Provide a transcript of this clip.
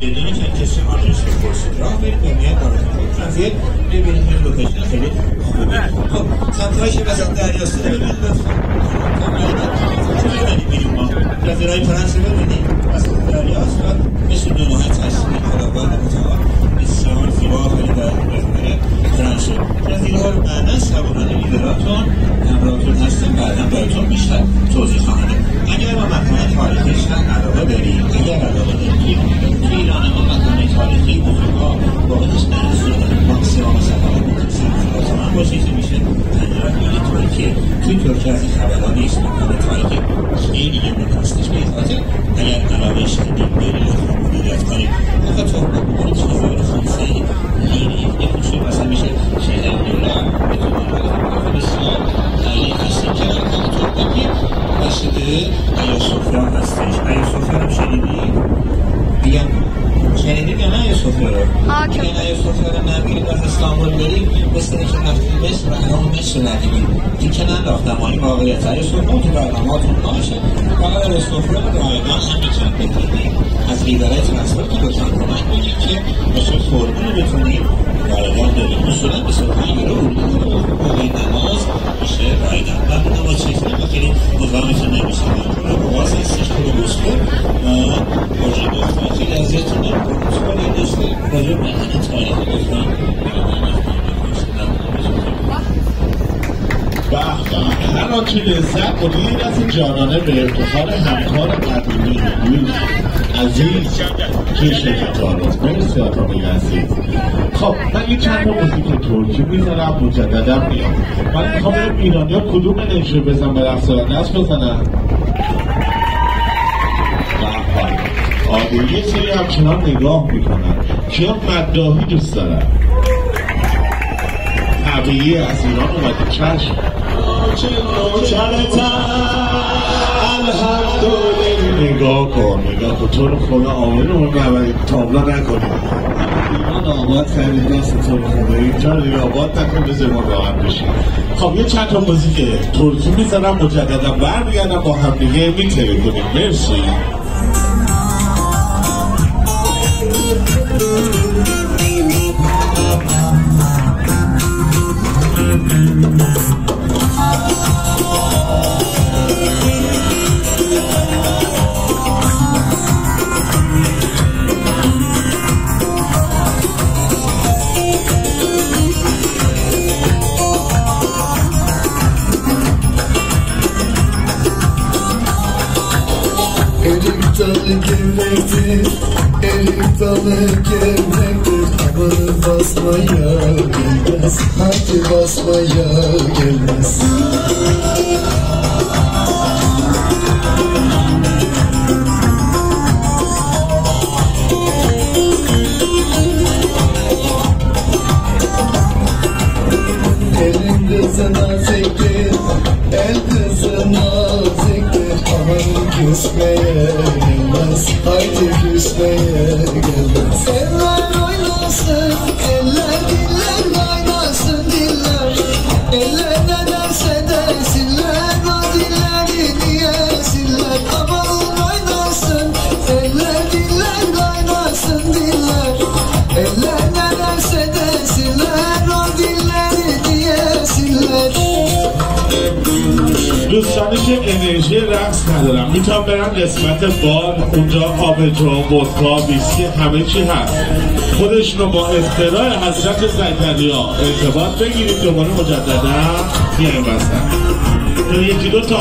بدون که کسی آدرس رو پرسید راه برید ببینید قضیه ببینید این لوکیشن خیلی خوبه. خب سمت‌هایی که مثلا دریاسته ببینید لطفا چه می‌بینید ما جزیره فرانسه ببینید از دریاست و مثل دونوهای تصویر خداوند متعال بسیار زیبا خیلی در جزیره فرانسه جزیره رو بعدا سواران لیبراتون همراهتون هستیم بعدا براتون بیشتر توضیح خواهم داد. اگر ما مکان تاریخیش هم علاقه داریم اگر علاقه داریم توی ایران ما مکان تاریخی بزرگ‌ها واقعش نرسیده ماکسیمم سفر سفر باشه که میشه تنرفیل ترکیه توی ترکیه از این خبرها نیست مکان تاریخی خیلی گرد هستش به این خاطر اگر علاقه شدید برید مدیریت کنید آقا تو بکنید چیزهای خیلی لیری یک خوشی مثلا میشه $40 بتونید بسیار خیلی هستیم که همونطور بگید باشده ایا صوفیا هستش ایا صوفیا رو شنیدی؟ میگم شنیدیم یا نه ایا صوفیا رو؟ میگن ایا صوفیا رو نمیریم از استانبول بریم مثل اینکه رفتیم مصر و الان مصر ندیدیم که که ننداختم این واقعیت ایا صوفیا تو برنامه‌هاتون باشه فقط ایا صوفیا رو رایگان هم میتونید بگیرید از لیدرهای ترانسپورت که لطفا کمک بگید که مثل فرمون رو بتونید رایگان بگید اصولا 25 یورو اردو رو موقع نماز میشه رایگان و نماز چیزی رو خیلی مزاحمتون نمیشه باز هستش تو بسکو راجع به افتاد خیلی ازیتون دارم سوالی داشته راجع به مدن تاریخ لطفا هر آنچه لذت مدیر از جانانه به افتخار همکار قدیمی دوست عزیز جشن فتارات مرسی آتاقی عزیز. خب من یه چند تا موسیقی ترکی میزنم مجددا میام من میخوام برم ایرانیا کدوم نجره بزن به رقصارانه است بزنم آده یه سری همچنان نگاه میکنن کیا مداحی دوست دارن طبیعی از ایران اومده چشم نگاه کن تو رو خدا آمین رو تابلا نکنی ایران آباد خیلی دست تو رو خدا اینجا دیگه آباد نکن بذار ما راحت بشیم. خب یه چند تا موزیک ترکی میزنم مجددا برمیگردم با هم دیگه میتره کنیم. مرسی. Erik dalı gevrektir, erik dalı gevrektir. Havanı basmaya gelmez, hadi basmaya gelmez. Elin kızı naziktir, el kızı naziktir. Aman küsmeye gelmez, haydi küsmeye gelmez. Eller oynasın, eller diller oynasın diller. Eller ne derse desinler, o dilleri diyesinler. Aman oynasın, eller diller oynasın diller. Eller ne derse desinler, o dilleri diyesinler. دوستانی که انرژی رقص ندارم میتونم برم قسمت بار اونجا آبجو، ودکا، ویسکی همه چی هست خودشون رو با اختراع حضرت زیتونیا ارتباط بگیرید دوباره مجددا میایم وسط یکی دو تا